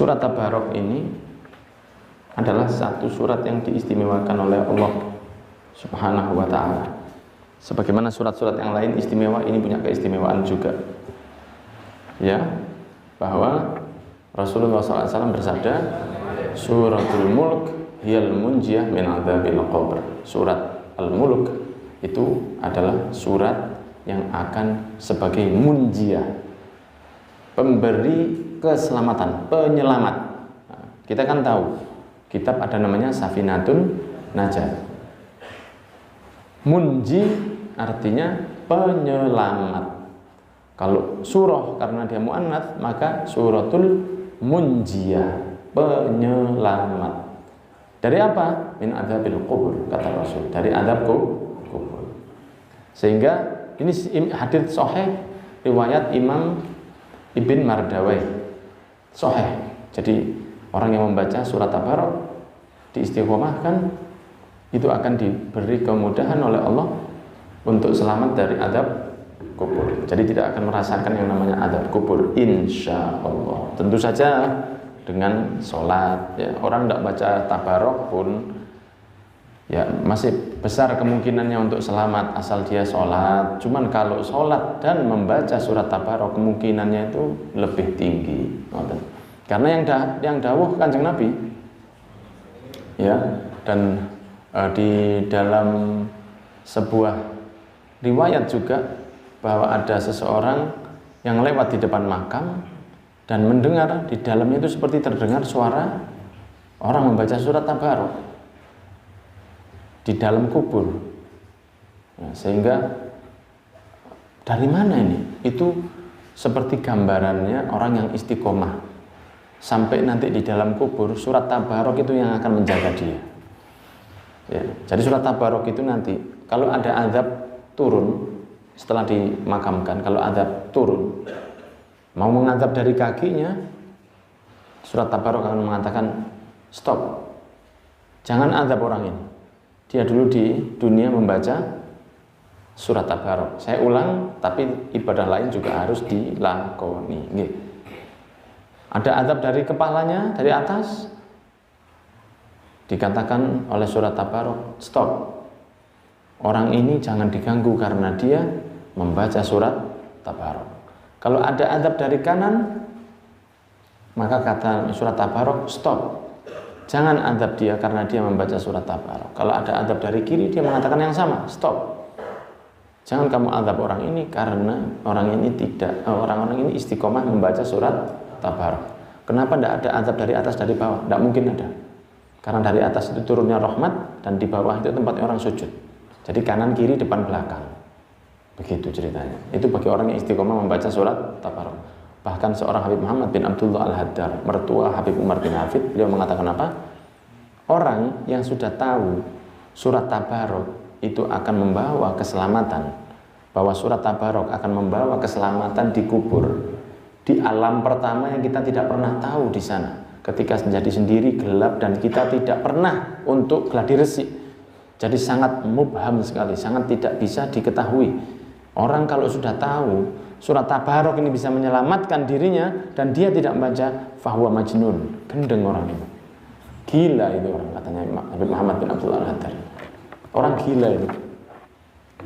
Surat Tabarok ini adalah satu surat yang diistimewakan oleh Allah Subhanahu wa ta'ala. Sebagaimana surat-surat yang lain istimewa, ini punya keistimewaan juga. Ya, bahwa Rasulullah SAW bersabda, Suratul Mulk hiyal munjiyah min adzabil qabr. Surat Al-Mulk itu adalah surat yang akan sebagai munjiyah, pemberi keselamatan, penyelamat. Nah, kita kan tahu kitab ada namanya Safinatun Najah. Munji artinya penyelamat. Kalau surah karena dia muannats maka suratul munjiyah, penyelamat. Dari apa? Min adzabil qubur, kata Rasul, dari azab kubur. Sehingga ini hadits sahih riwayat Imam Ibn Mardawai, sahih. Jadi orang yang membaca surat Tabarok diistiqomahkan, itu akan diberi kemudahan oleh Allah untuk selamat dari azab kubur. Jadi tidak akan merasakan yang namanya azab kubur, insya Allah. Tentu saja dengan sholat, ya. Orang tidak baca Tabarok pun ya masih besar kemungkinannya untuk selamat asal dia sholat. Cuman kalau sholat dan membaca surat Tabarok kemungkinannya itu lebih tinggi. Karena yang dawuh Kanjeng Nabi, ya, dan di dalam sebuah riwayat juga bahwa ada seseorang yang lewat di depan makam dan mendengar di dalamnya itu seperti terdengar suara orang membaca surat Tabarok di dalam kubur. Nah, sehingga dari mana ini? Itu seperti gambarannya orang yang istiqomah sampai nanti di dalam kubur, surat Tabarok itu yang akan menjaga dia. Ya, jadi surat Tabarok itu nanti kalau ada azab turun setelah dimakamkan, kalau azab turun mau mengadab dari kakinya, surat Tabarok akan mengatakan stop, jangan azab orang ini, dia dulu di dunia membaca surat Tabarok. Saya ulang, tapi ibadah lain juga harus dilakoni. Ada azab dari kepalanya, dari atas, dikatakan oleh surat Tabarok stop, orang ini jangan diganggu karena dia membaca surat Tabarok. Kalau ada azab dari kanan, maka kata surat Tabarok stop, jangan azab dia karena dia membaca surat Tabarok. Kalau ada azab dari kiri, dia mengatakan yang sama, stop, jangan kamu azab orang ini karena orang ini istiqomah membaca surat Tabarok. Kenapa tidak ada azab dari atas dari bawah? Tidak mungkin ada, karena dari atas itu turunnya rahmat dan di bawah itu tempatnya orang sujud. Jadi kanan kiri depan belakang. Begitu ceritanya. Itu bagi orang yang istiqomah membaca surat Tabarok. Bahkan seorang Habib Muhammad bin Abdullah Al-Haddar, mertua Habib Umar bin Hafid, beliau mengatakan apa? Orang yang sudah tahu surat Tabarok itu akan membawa keselamatan, bahwa surat Tabarok akan membawa keselamatan di kubur, di alam pertama yang kita tidak pernah tahu di sana. Ketika menjadi sendiri gelap dan kita tidak pernah untuk gladi resik. Jadi sangat mubham sekali, sangat tidak bisa diketahui. Orang kalau sudah tahu surat Tabarok ini bisa menyelamatkan dirinya dan dia tidak membaca, fahuwa majnun, gendeng orang itu, gila itu orang, katanya Habib Muhammad bin Abdullah Al-Haddar. Orang gila itu.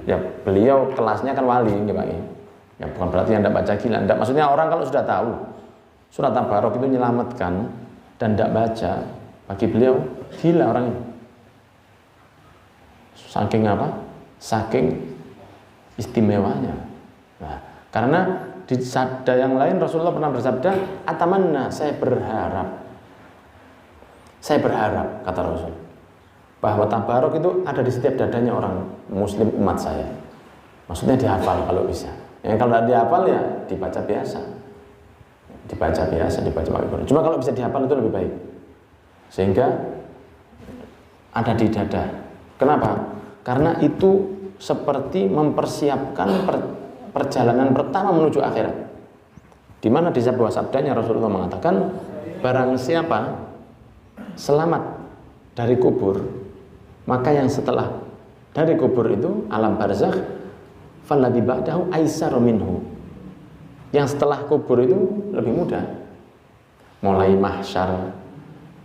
Ya beliau kelasnya kan wali, ya Pak. Ya bukan berarti yang tidak baca gila, tidak. Maksudnya orang kalau sudah tahu surat Tabarok itu menyelamatkan dan tidak baca, bagi beliau gila orang itu. Saking apa? Saking istimewanya. Nah, karena di sabda yang lain Rasulullah pernah bersabda, atamanna, saya berharap, kata Rasul, bahwa Tabarok itu ada di setiap dadanya orang muslim umat saya. Maksudnya dihafal kalau bisa. Yang kalau tidak dihafal ya dibaca biasa. Dibaca pakai. Cuma kalau bisa dihafal itu lebih baik. Sehingga ada di dada. Kenapa? Karena itu seperti mempersiapkan perjalanan pertama menuju akhirat. Di mana di sebuah sabdanya Rasulullah mengatakan, barang siapa selamat dari kubur, maka yang setelah dari kubur itu alam barzakh, falladzi ba'dahu aisaru minhu. Yang setelah kubur itu lebih mudah. mulai mahsyar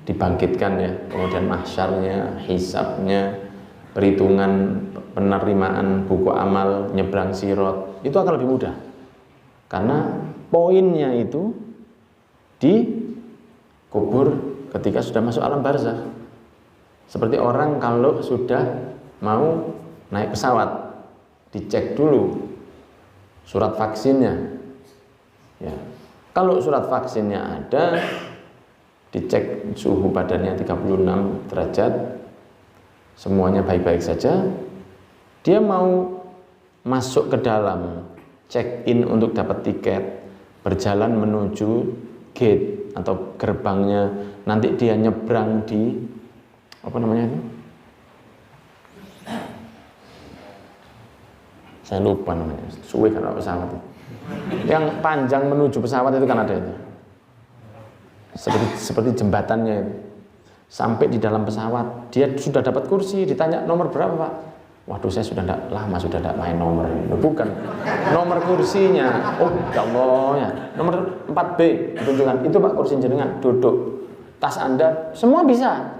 dibangkitkan ya, kemudian mahsyarnya, hisabnya, perhitungan penerimaan buku amal, nyebrang sirat, itu akan lebih mudah karena poinnya itu dikubur ketika sudah masuk alam barzakh. Seperti orang kalau sudah mau naik pesawat, dicek dulu surat vaksinnya ya. Kalau surat vaksinnya ada, dicek suhu badannya 36 derajat, semuanya baik-baik saja, dia mau masuk ke dalam, check in untuk dapat tiket, berjalan menuju gate atau gerbangnya, nanti dia nyebrang di apa namanya itu? Saya lupa namanya, suwe karena pesawat itu. Yang panjang menuju pesawat itu kan ada itu. Seperti jembatannya itu. Sampai di dalam pesawat, dia sudah dapat kursi, ditanya nomor berapa Pak? Waduh, saya sudah sudah tidak main nomor ini. Bukan, nomor kursinya. Oh, ya Allah ya. Nomor 4B, tunjukkan. Itu Pak kursi jenengan, duduk. Tas Anda, semua bisa.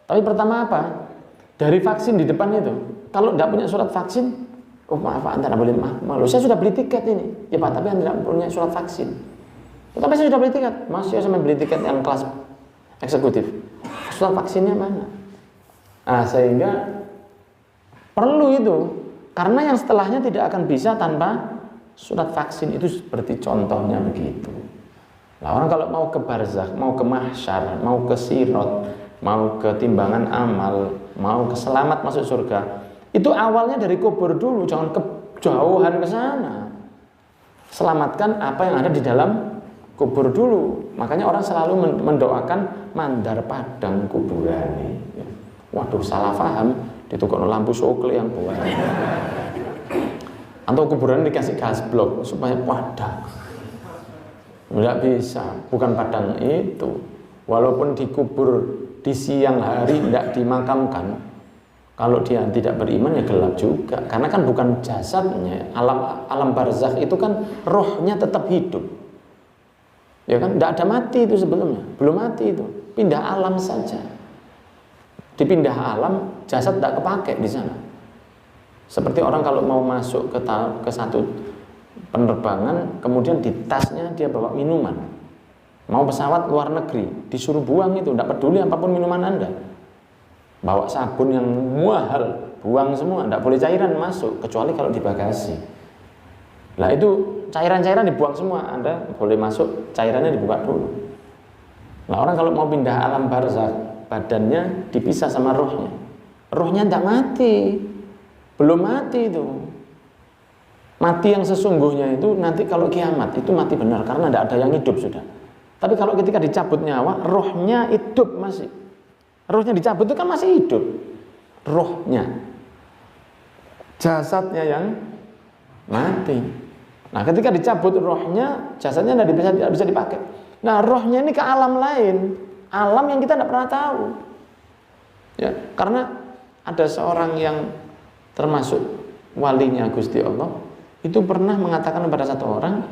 Tapi pertama apa? Dari vaksin di depan itu. Kalau tidak punya surat vaksin, oh maaf Pak, Anda tidak boleh malu. Saya sudah beli tiket ini. Ya Pak, tapi Anda tidak punya surat vaksin. Tapi saya sudah beli tiket. Masih saya beli tiket yang kelas eksekutif. Surat vaksinnya mana? Nah, sehingga perlu itu. Karena yang setelahnya tidak akan bisa tanpa surat vaksin. Itu seperti contohnya begitu. Nah, orang kalau mau ke barzakh, mau ke mahsyar, mau ke sirat, mau ke timbangan amal, mau ke selamat masuk surga, itu awalnya dari kubur dulu, jangan kejauhan ke sana. Selamatkan apa yang ada di dalam kubur dulu. Makanya orang selalu mendoakan mandar padang kuburan. Waduh, salah paham, ditukar lampu sokle yang buat. Atau kuburan dikasih gas blok supaya padang. Tidak bisa, bukan padang itu. Walaupun dikubur di siang hari tidak dimakamkan, kalau dia tidak beriman ya gelap juga. Karena kan bukan jasadnya. Alam barzakh itu kan rohnya tetap hidup. Ya kan, tidak ada mati itu sebelumnya, belum mati itu, pindah alam saja. Dipindah alam, jasad tidak kepake di sana. Seperti orang kalau mau masuk ke satu penerbangan, kemudian di tasnya dia bawa minuman. Mau pesawat luar negeri, disuruh buang itu, tidak peduli apapun minuman Anda. Bawa sabun yang mahal, buang semua, tidak boleh cairan masuk, kecuali kalau di bagasi. Nah itu cairan-cairan dibuang semua, Anda boleh masuk, cairannya dibuka dulu. Nah orang kalau mau pindah alam barzakh, badannya dipisah sama rohnya. Rohnya tidak mati, belum mati itu. Mati yang sesungguhnya itu nanti kalau kiamat, itu mati benar, karena tidak ada yang hidup sudah. Tapi kalau ketika dicabut nyawa, rohnya hidup masih. Rohnya dicabut itu kan masih hidup. Rohnya. Jasadnya yang mati. Nah ketika dicabut rohnya, jasadnya tidak bisa dipakai. Nah rohnya ini ke alam lain. Alam yang kita tidak pernah tahu. Ya, karena ada seorang yang termasuk walinya Gusti Allah, itu pernah mengatakan kepada satu orang,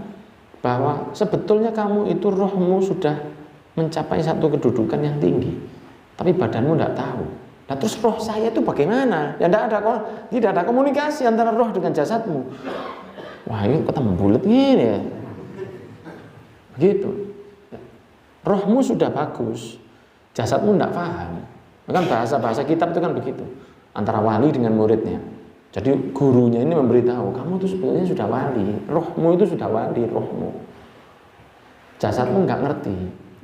bahwa sebetulnya kamu itu rohmu sudah mencapai satu kedudukan yang tinggi, tapi badanmu tidak tahu. Nah terus roh saya itu bagaimana? Ya tidak ada komunikasi antara roh dengan jasadmu. Wah ini ketemu bulat gini ya. Gitu. Rohmu sudah bagus, jasadmu tidak paham. Kan bahasa kitab itu kan begitu, antara wali dengan muridnya. Jadi gurunya ini memberitahu, kamu itu sebetulnya sudah wali, rohmu itu sudah wali, rohmu. Jasadmu nggak ngerti.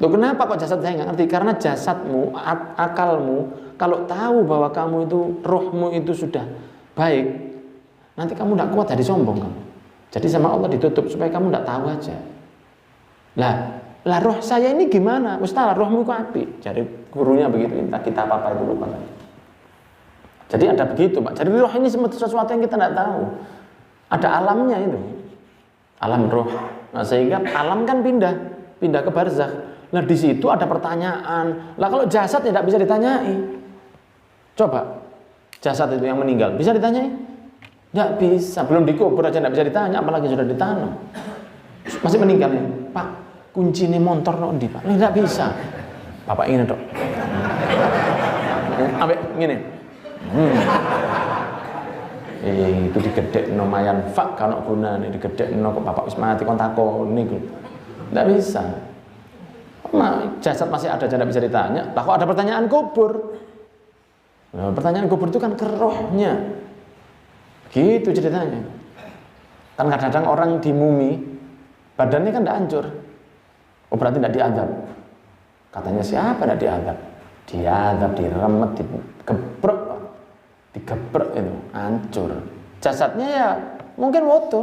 Loh kenapa kok jasad saya nggak ngerti? Karena jasadmu, akalmu, kalau tahu bahwa kamu itu, rohmu itu sudah baik, nanti kamu nggak kuat jadi sombong kamu. Jadi sama Allah ditutup supaya kamu nggak tahu aja. Lah roh saya ini gimana? Ustaz, rohmu kok api? Jadi gurunya begitu, entah kita apa itu lupa. Jadi ada begitu Pak. Jadi roh ini sesuatu yang kita tidak tahu. Ada alamnya itu, alam roh. Nah, sehingga alam kan pindah ke barzakh. Nah di situ ada pertanyaan. Lah kalau jasad tidak bisa ditanyai. Coba jasad itu yang meninggal bisa ditanyai? Tidak bisa. Belum dikubur aja tidak bisa ditanya, apalagi sudah ditanam. Masih meninggal ya, Pak. kuncinya motor no ndi Pak? Tidak bisa. Bapak ingin dok. Ambek ngene. Itu digedhekno mayan fak kana gunane digedhekno kok bapak wis mati kon takoni niku. Tidak bisa. Jasad masih ada jangan bisa ditanya. Lah kok ada pertanyaan kubur? Nah, pertanyaan kubur itu kan ke rohnya. Gitu ceritanya. Kan kadang-kadang orang di mumi badannya kan tidak hancur. Oh berarti tidak diadab. Katanya siapa tidak diadab? Diadab, diremet, digeprek itu, hancur. Jasadnya ya mungkin foto.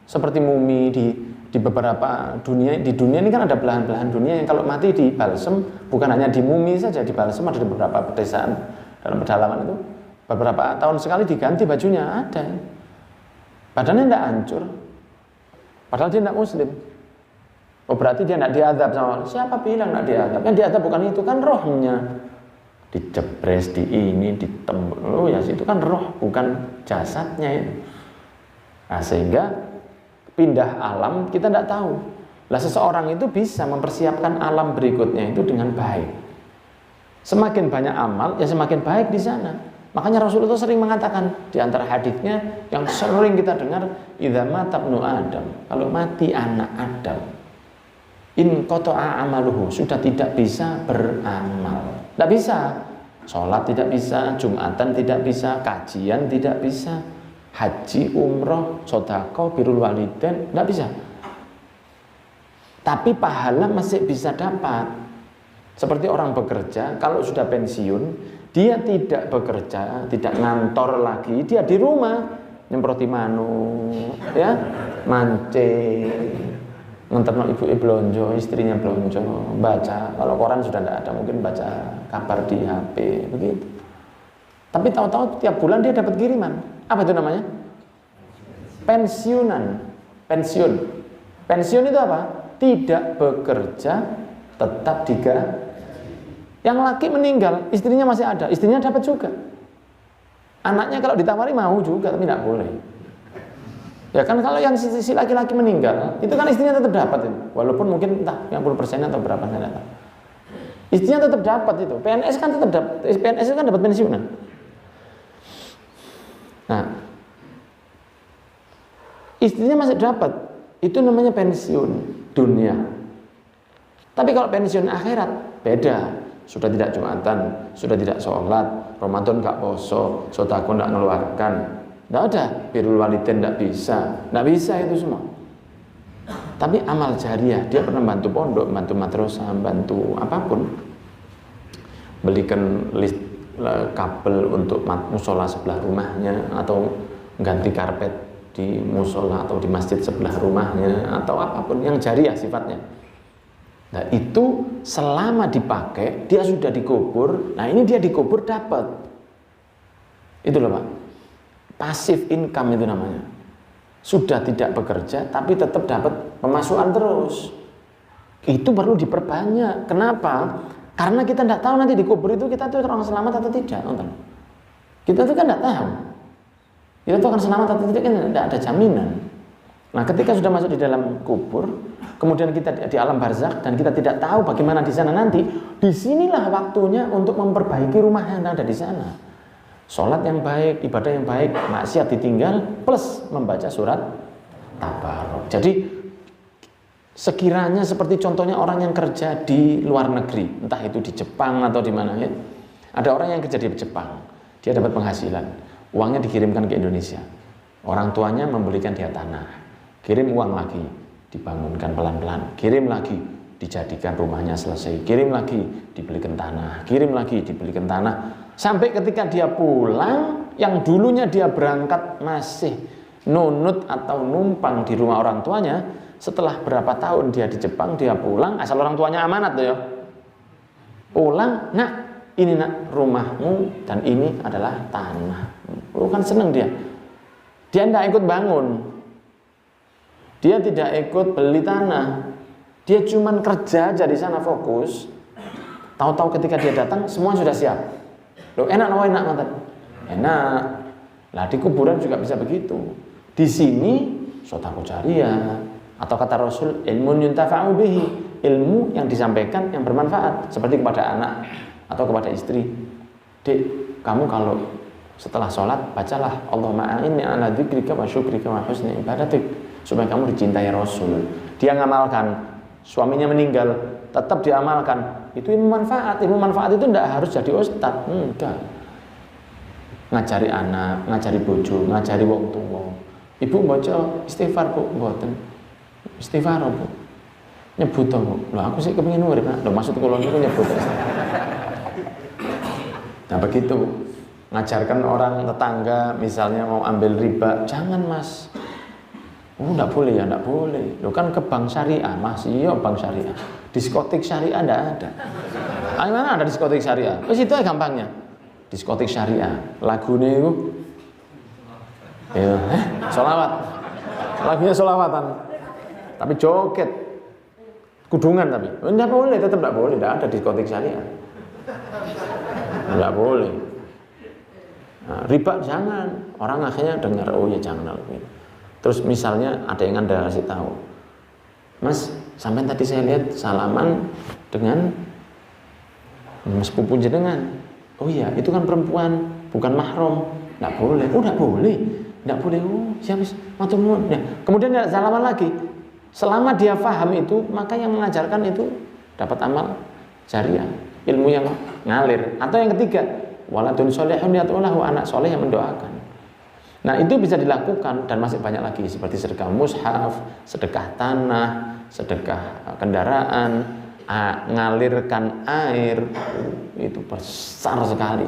Seperti mumi di beberapa dunia, di dunia ini kan ada belahan-belahan dunia yang kalau mati di balsem, bukan hanya di mumi saja, di balsem ada di beberapa pedesaan dalam pedalaman itu. Beberapa tahun sekali diganti bajunya, ada. Badannya tidak hancur. Padahal dia tidak muslim. Oh berarti dia tidak diadab sama Allah. Siapa bilang tidak diadab? Yang diadab bukan itu, kan rohnya. Dijepres, di ini, ditembak. Oh ya itu kan roh, bukan jasadnya itu. Nah sehingga pindah alam kita tidak tahu. Lah seseorang itu bisa mempersiapkan alam berikutnya itu dengan baik. Semakin banyak amal, ya semakin baik di sana. Makanya Rasulullah sering mengatakan di antara hadisnya yang sering kita dengar, idza mata ibnu Adam, kalau mati anak Adam, in qata'a amaluhu, sudah tidak bisa beramal. Tidak bisa. Sholat tidak bisa, Jumatan tidak bisa, kajian tidak bisa, haji, umroh, sedekah, birrul walidain tidak bisa. Tapi pahala masih bisa dapat. Seperti orang bekerja, kalau sudah pensiun, dia tidak bekerja, tidak ngantor lagi, dia di rumah nyemproti manuk, ya, mancing, nganterno ibu blonjo, istrinya blonjo, baca. Kalau koran sudah tidak ada, mungkin baca kabar di HP, begitu. Tapi tahu-tahu tiap bulan dia dapat kiriman. Apa itu namanya? Pensiunan. Pensiun. Pensiun itu apa? Tidak bekerja, tetap digaji. Yang laki meninggal, istrinya masih ada, istrinya dapat juga. Anaknya kalau ditawari mau juga, tapi tidak boleh. Ya kan kalau yang si laki-laki meninggal, itu kan istrinya tetap dapat itu. Walaupun mungkin entah yang 10% atau berapa saya tidak tahu. Istrinya tetap dapat itu. PNS kan tetap dapat, PNS itu kan dapat pensiunan. Nah, istrinya masih dapat, itu namanya pensiun dunia. Tapi kalau pensiun akhirat beda. Sudah tidak Jumatan, sudah tidak sholat, Ramadan nggak poso, sedekah nggak ngeluarkan, nggak ada, birrul walidain nggak bisa itu semua. Tapi amal jariah, dia pernah bantu pondok, bantu madrasah, bantu apapun, belikan list kabel untuk musola sebelah rumahnya, atau ganti karpet di musola atau di masjid sebelah rumahnya, atau apapun yang jariah sifatnya. Nah itu selama dipakai, dia sudah dikubur. Nah ini dia dikubur dapat. Itu loh Pak, passive income itu namanya. Sudah tidak bekerja tapi tetap dapat pemasukan terus. Itu perlu diperbanyak. Kenapa? Karena kita tidak tahu nanti dikubur itu kita tuh orang selamat atau tidak. Kita tuh kan tidak tahu. Kita tuh akan selamat atau tidak, kan tidak ada jaminan. Nah ketika sudah masuk di dalam kubur, kemudian kita di alam barzakh dan kita tidak tahu bagaimana di sana nanti, disinilah waktunya untuk memperbaiki rumah yang ada di sana. Sholat yang baik, ibadah yang baik, maksiat ditinggal, plus membaca surat tabarok. Jadi sekiranya seperti contohnya orang yang kerja di luar negeri, entah itu di Jepang atau di mana ya. Ada orang yang kerja di Jepang, dia dapat penghasilan, uangnya dikirimkan ke Indonesia. Orang tuanya membelikan dia tanah. Kirim uang lagi, dibangunkan pelan-pelan. Kirim lagi, dijadikan rumahnya selesai. Kirim lagi, dibelikan tanah. Kirim lagi, dibelikan tanah. Sampai ketika dia pulang, yang dulunya dia berangkat masih nunut atau numpang di rumah orang tuanya, setelah berapa tahun dia di Jepang, dia pulang, asal orang tuanya amanat tuh ya. Pulang, nak, ini nak rumahmu dan ini adalah tanah. Lu kan seneng dia. Dia tidak ikut bangun. Dia tidak ikut beli tanah. Dia cuman kerja aja di sana fokus. Tahu-tahu ketika dia datang semua sudah siap. Loh enak loh enak mantan. Enak. Lah di kuburan juga bisa begitu. Di sini sedekah jariah, Atau kata Rasul, ilmun yuntafa'u bihi, ilmu yang disampaikan yang bermanfaat, seperti kepada anak atau kepada istri. Dek, kamu kalau setelah sholat bacalah Allahumma a'inni ala dzikrika wa syukrika wa husni ibadatik, supaya kamu dicintai Rasul. Dia ngamalkan, suaminya meninggal tetap diamalkan, itu ilmu manfaat. Ilmu manfaat itu tidak harus jadi ustadz, enggak. Ngajari anak, ngajari bojo, ngajari wong tua. Ibu baca istighfar bu, mboten istighfar bu, nyebut bu. Loh aku sih kepengin urip, loh maksud kula niku nyebut. Nah begitu, ngajarkan orang tetangga misalnya mau ambil riba, jangan mas. Oh enggak boleh ya, enggak boleh. Loh kan ke bank syariah, mas. Iya bank syariah. Diskotik syariah enggak ada. Ah, mana ada diskotik syariah? Wis itu gampangnya. Diskotik syariah. Lagune itu ya, sholawat. Lagunya sholawatan. Tapi joget. Kudungan tapi. Enggak boleh, tetap enggak boleh, enggak ada diskotik syariah. Enggak boleh. Nah, riba jangan. Orang akhirnya dengar, oh ya jangan gitu. Terus misalnya ada yang Anda kasih tahu, Mas, sampai tadi saya lihat salaman dengan sepupu jenengan. Oh iya, itu kan perempuan, bukan mahram. Enggak boleh. Oh, enggak boleh. Enggak boleh. Oh, siapa matur nuwun. Ya. Kemudian ya salaman lagi. Selama dia paham itu, maka yang mengajarkan itu dapat amal jariah, ilmu yang ngalir. Atau yang ketiga, waladun sholihun yad'ulahu, anak soleh yang mendoakan. Nah itu bisa dilakukan dan masih banyak lagi seperti sedekah mushaf, sedekah tanah, sedekah kendaraan, ngalirkan air, itu besar sekali.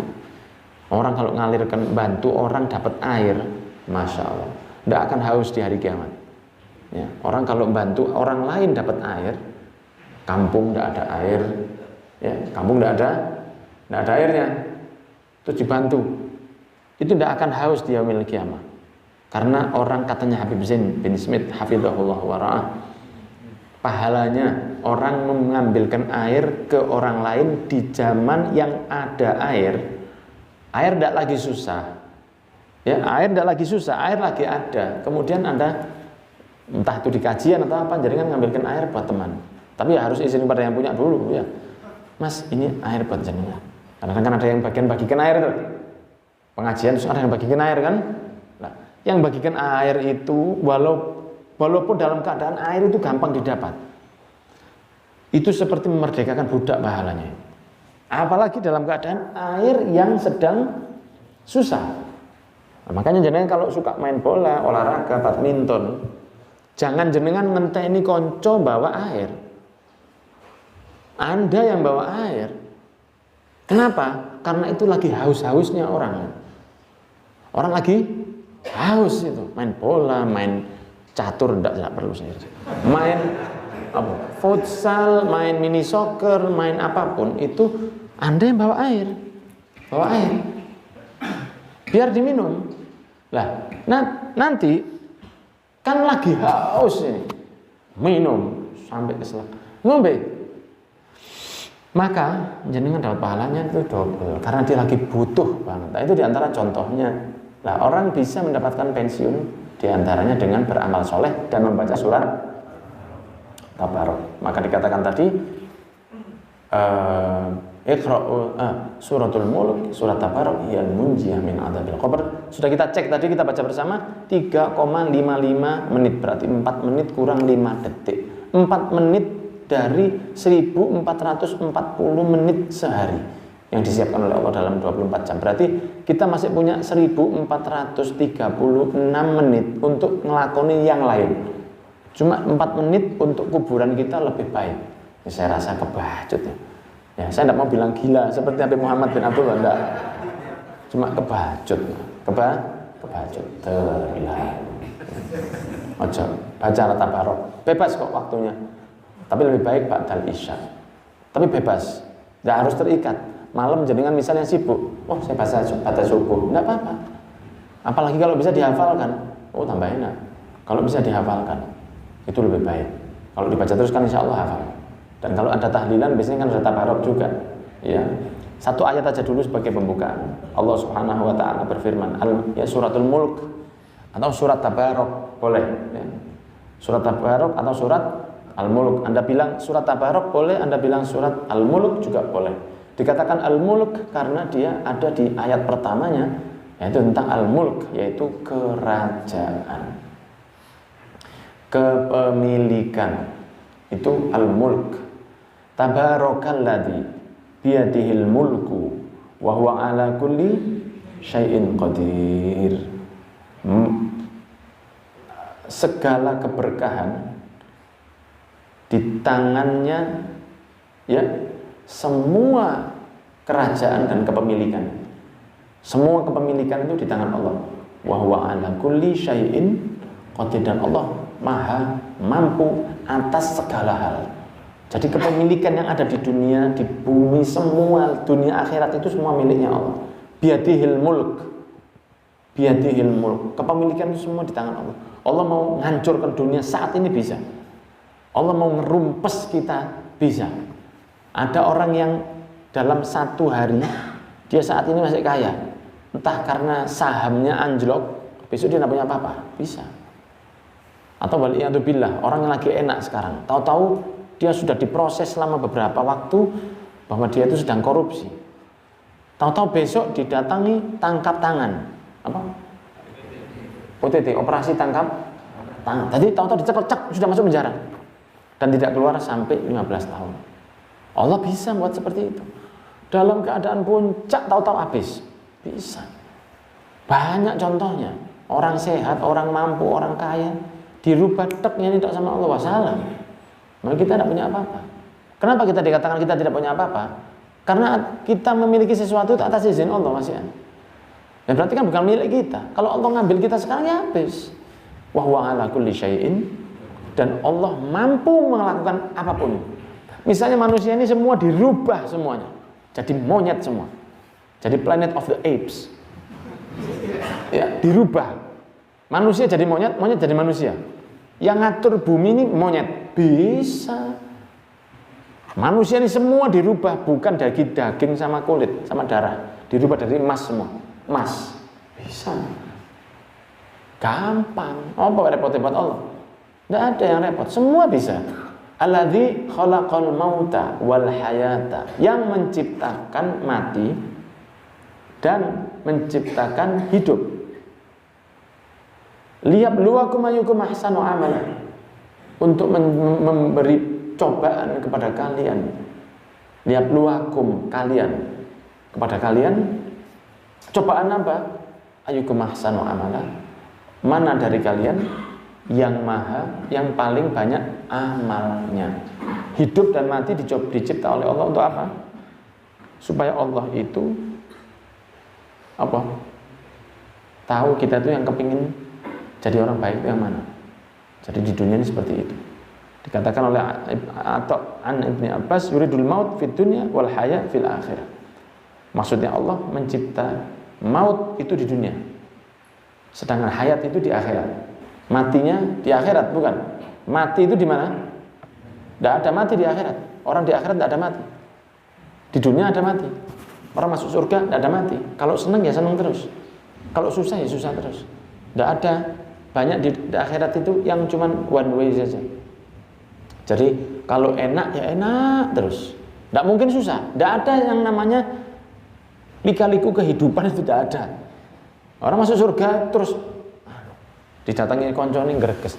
Orang kalau ngalirkan, bantu orang dapat air, masya Allah, tidak akan haus di hari kiamat. Ya, orang kalau bantu orang lain dapat air, kampung tidak ada air, ya, kampung tidak ada airnya, terus dibantu. Itu tidak akan haus di yaumil qiyamah. Karena orang, katanya Habib Zain bin Smith hafizahullah wa ra'ah, pahalanya orang mengambilkan air ke orang lain di zaman yang ada air tidak lagi susah. Ya, air tidak lagi susah, air lagi ada. Kemudian Anda entah itu di kajian atau apa, jadi kan ngambilkan air buat teman. Tapi ya harus izin pada yang punya dulu ya. Mas, ini air buat jenengan. Karena kan ada yang bagikan air itu. Pengajian terus ada yang bagikan air kan. Nah, yang bagikan air itu walaupun dalam keadaan air itu gampang didapat, itu seperti memerdekakan budak pahalanya. Apalagi dalam keadaan air yang sedang susah. Nah, makanya jenengan kalau suka main bola, olahraga, badminton, jangan jenengan ngenteni konco bawa air. Anda yang bawa air. Kenapa? Karena itu lagi haus-hausnya orang. Orang lagi haus itu, main bola, main catur, tidak perlu saya. Main apa? Futsal, main mini soccer, main apapun itu Anda yang bawa air. Bawa air. Biar diminum. Lah, nanti kan lagi haus ini. Minum sampai keselak. Ngombe. Maka jenengan dapat pahalanya itu double karena dia lagi butuh banget. Nah, itu diantara contohnya. Nah, orang bisa mendapatkan pensiun diantaranya dengan beramal soleh dan membaca surat Tabarok. Maka dikatakan tadi suratul mulk, surat Tabarok yang munjiyah min adzabil qabr. Sudah kita cek tadi, kita baca bersama 3,55 menit, berarti 4 menit kurang 5 detik. 4 menit dari 1440 menit sehari yang disiapkan oleh Allah dalam 24 jam. Berarti kita masih punya 1436 menit untuk ngelakoni yang lain. Cuma 4 menit untuk kuburan kita lebih baik. Ya, saya rasa kebacut ya. Ya, saya tidak mau bilang gila seperti Nabi Muhammad bin Abdullah, enggak. Cuma kebacut. Kebacut. Terilah. Ojo, baca Tabarok. Bebas kok waktunya. Tapi lebih baik ba'dal isya. Tapi bebas. Tidak harus terikat. Malam jenengan misalnya sibuk, oh saya baca subuh, enggak apa-apa. Apalagi kalau bisa dihafalkan, oh tambah enak. Kalau bisa dihafalkan, itu lebih baik. Kalau dibaca terus kan insya Allah hafal. Dan kalau ada tahlilan biasanya kan ada tabarok juga. Ya, satu ayat aja dulu sebagai pembukaan. Allah Subhanahu Wa Taala berfirman, ya suratul mulk atau surat Tabarok boleh. Ya. Surat Tabarok atau surat Al-Mulk. Anda bilang surat Tabarok boleh, Anda bilang surat Al-Mulk juga boleh. Dikatakan Al-Mulk karena dia ada di ayat pertamanya, yaitu tentang Al-Mulk, yaitu kerajaan, kepemilikan. Itu Al-Mulk. Tabarakalladzi biyadihil mulku wa huwa ala kulli syai'in qadir. Segala keberkahan di tangannya, ya, semua kerajaan dan kepemilikan. Semua kepemilikan itu di tangan Allah. Wa huwa ala kulli syai'in qadir, dan Allah Maha mampu atas segala hal. Jadi kepemilikan yang ada di dunia, di bumi, semua dunia akhirat itu semua miliknya Allah. Biyadihil mulk. Biyadihil mulk. Kepemilikan itu semua di tangan Allah. Allah mau menghancurkan dunia saat ini bisa. Allah mau ngerumpes kita bisa. Ada orang yang dalam satu hari dia saat ini masih kaya, entah karena sahamnya anjlok, besok dia tidak punya apa-apa, bisa. Atau waliyadzubillah, orang yang lagi enak sekarang, tahu-tahu dia sudah diproses selama beberapa waktu bahwa dia itu sedang korupsi. Tahu-tahu besok didatangi tangkap tangan, apa? OTT, operasi tangkap tangan. Tadi tahu-tahu dicekel, cek, sudah masuk penjara dan tidak keluar sampai 15 tahun. Allah bisa buat seperti itu. Dalam keadaan puncak tahu-tahu habis, bisa. Banyak contohnya. Orang sehat, orang mampu, orang kaya dirubah teknya tidak sama Allah, wassalam. Maka kita tidak punya apa-apa. Kenapa kita dikatakan kita tidak punya apa-apa? Karena kita memiliki sesuatu atas izin Allah, Mas ya. Dan berarti kan bukan milik kita. Kalau Allah ngambil kita sekarang ya habis. Wa huwa ala kulli syai'in, dan Allah mampu melakukan apapun. Misalnya manusia ini semua dirubah semuanya, jadi monyet semua. Jadi Planet of the Apes. Ya, dirubah. Manusia jadi monyet, monyet jadi manusia. Yang ngatur bumi ini monyet, bisa. Manusia ini semua dirubah, bukan dari daging sama kulit sama darah, dirubah dari emas semua. Emas, bisa. Gampang. Apa repot buat Allah? Tidak ada yang repot, semua bisa. Alladzi khalaqal mauta wal hayata, yang menciptakan mati dan menciptakan hidup. Liyabluwakum ayyukum ahsanu amala, untuk memberi cobaan kepada kalian. Liyabluwakum, kalian, kepada kalian cobaan apa? Ayyukum ahsanu amala, mana dari kalian yang paling banyak amalnya. Hidup dan mati dicipta oleh Allah untuk apa? Supaya Allah itu apa? Tahu kita itu yang kepingin jadi orang baik itu yang mana. Jadi di dunia ini seperti itu. Dikatakan oleh An Ibni Abbas, yuridul maut fid dunya wal haya fil akhirah. Maksudnya Allah mencipta maut itu di dunia, sedangkan hayat itu di akhirat. Matinya di akhirat, bukan. Mati itu di mana? Tidak ada mati di akhirat. Orang di akhirat tidak ada mati. Di dunia ada mati. Orang masuk surga tidak ada mati. Kalau senang ya senang terus. Kalau susah ya susah terus. Tidak ada banyak di akhirat itu yang cuman one way saja. Jadi kalau enak ya enak terus. Tidak mungkin susah. Tidak ada yang namanya lika-liku kehidupan, itu tidak ada. Orang masuk surga terus didatangi koncone greges.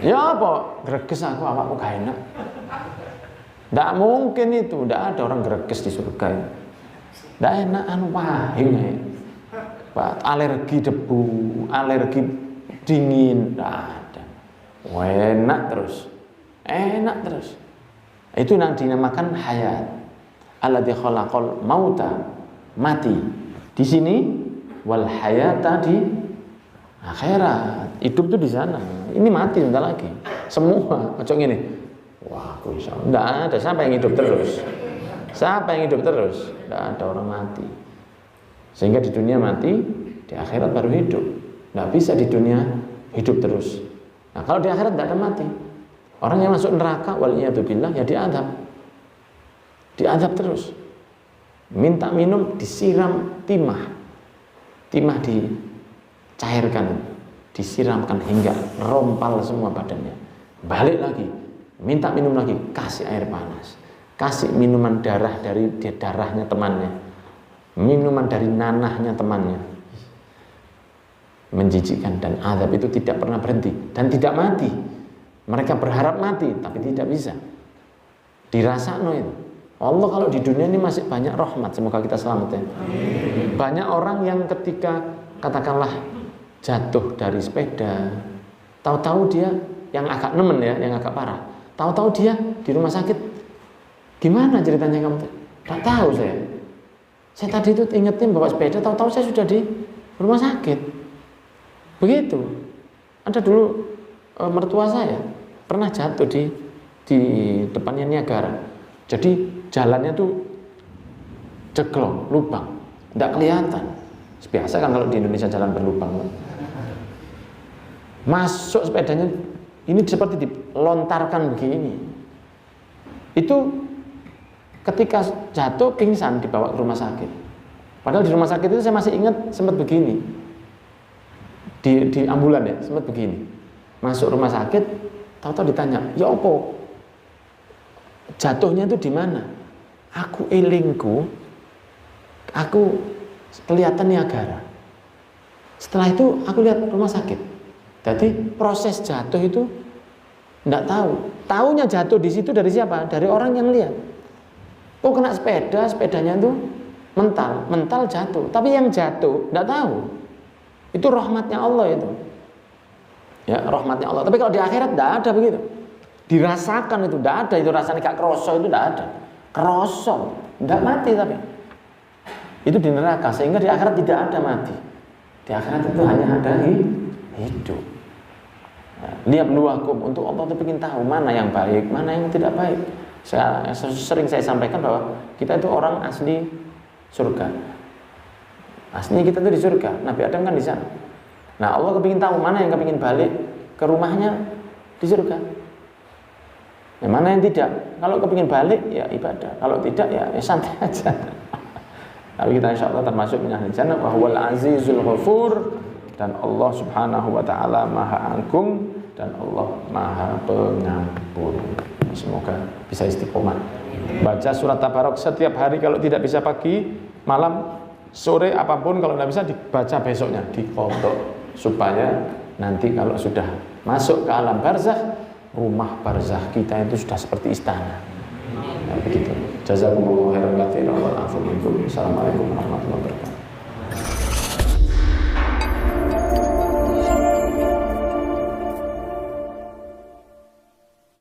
Ya apa? Greges aku gak enak. Tidak mungkin itu. Tidak ada orang greges di surga. Tidak enak, pahing. Alergi debu, alergi dingin, tidak ada. Enak terus. Enak terus. Itu yang dinamakan hayat. Alladzi khalaqal mauta, mati di sini, wal hayata di akhirat. Hidup itu di sana. Ini mati sebentar lagi. Semua macam ini. Wah, aku insya Allah tidak ada. Siapa yang hidup terus? Siapa yang hidup terus? Tidak ada orang mati. Sehingga di dunia mati, di akhirat baru hidup. Tidak bisa di dunia hidup terus. Nah, kalau di akhirat tidak ada mati. Orang yang masuk neraka, waliyadzubillah, ya diadab. Diadab terus. Minta minum, disiram timah. Timah dicairkan. disiramkan hingga rompal semua badannya. Balik lagi, minta minum lagi, kasih air panas, kasih minuman darah dari darahnya temannya, minuman dari nanahnya temannya. Menjijikkan, dan azab itu tidak pernah berhenti dan tidak mati. Mereka berharap mati tapi tidak bisa. Dirasakno itu. Allah kalau di dunia ini masih banyak rahmat, semoga kita selamat ya. Banyak orang yang ketika katakanlah jatuh dari sepeda, tahu-tahu dia yang agak nemen ya, yang agak parah, tahu-tahu dia di rumah sakit. Gimana ceritanya kamu? Tak tahu saya. Saya tadi itu ingetin bawa sepeda, tahu-tahu saya sudah di rumah sakit. Begitu. Ada dulu mertua saya pernah jatuh di depannya Niagara. Jadi jalannya tuh ceklong, lubang, tidak kelihatan. Biasa kan kalau di Indonesia jalan berlubang. Masuk sepedanya, ini seperti dilontarkan begini. Itu ketika jatuh pingsan dibawa ke rumah sakit. Padahal di rumah sakit itu saya masih ingat sempat begini. Di ambulan ya, sempat begini. Masuk rumah sakit, tahu-tahu ditanya, "Ya opo? Jatuhnya itu di mana?" Aku elingku, aku kelihatan Niagara. Setelah itu aku lihat rumah sakit. Jadi proses jatuh itu enggak tahu. Taunya jatuh di situ dari siapa? Dari orang yang lihat. Oh kena sepeda, sepedanya itu mental jatuh. Tapi yang jatuh enggak tahu. Itu rahmatnya Allah itu. Ya, rahmatnya Allah. Tapi kalau di akhirat enggak ada begitu. Dirasakan itu enggak ada, itu rasanya kayak kroso itu enggak ada. Kroso, enggak mati tapi. Itu di neraka, sehingga di akhirat tidak ada mati. Di akhirat itu hanya ada hidup. Lihat luakum, untuk Allah itu ingin tahu mana yang baik, mana yang tidak baik. Sering saya sampaikan bahwa kita itu orang asli surga. Aslinya kita itu di surga, Nabi Adam kan di sana. Nah Allah kepingin tahu mana yang kepingin balik ke rumahnya di surga. Yang mana yang tidak. Kalau kepingin balik ya ibadah, kalau tidak ya santai aja. Tapi kita insya Allah termasuk minahli jannah wa huwal azizul ghafur, dan Allah subhanahu wa ta'ala maha agung dan Allah maha pengampun. Semoga bisa istiqomah baca surat Tabarok setiap hari, kalau tidak bisa pagi, malam, sore, apapun. Kalau tidak bisa dibaca besoknya, dikodok, supaya nanti kalau sudah masuk ke alam barzakh, rumah barzakh kita itu sudah seperti istana. Begitu. Jazakumullahu khairan katsiran wal afu minkum. Assalamualaikum warahmatullahi wabarakatuh.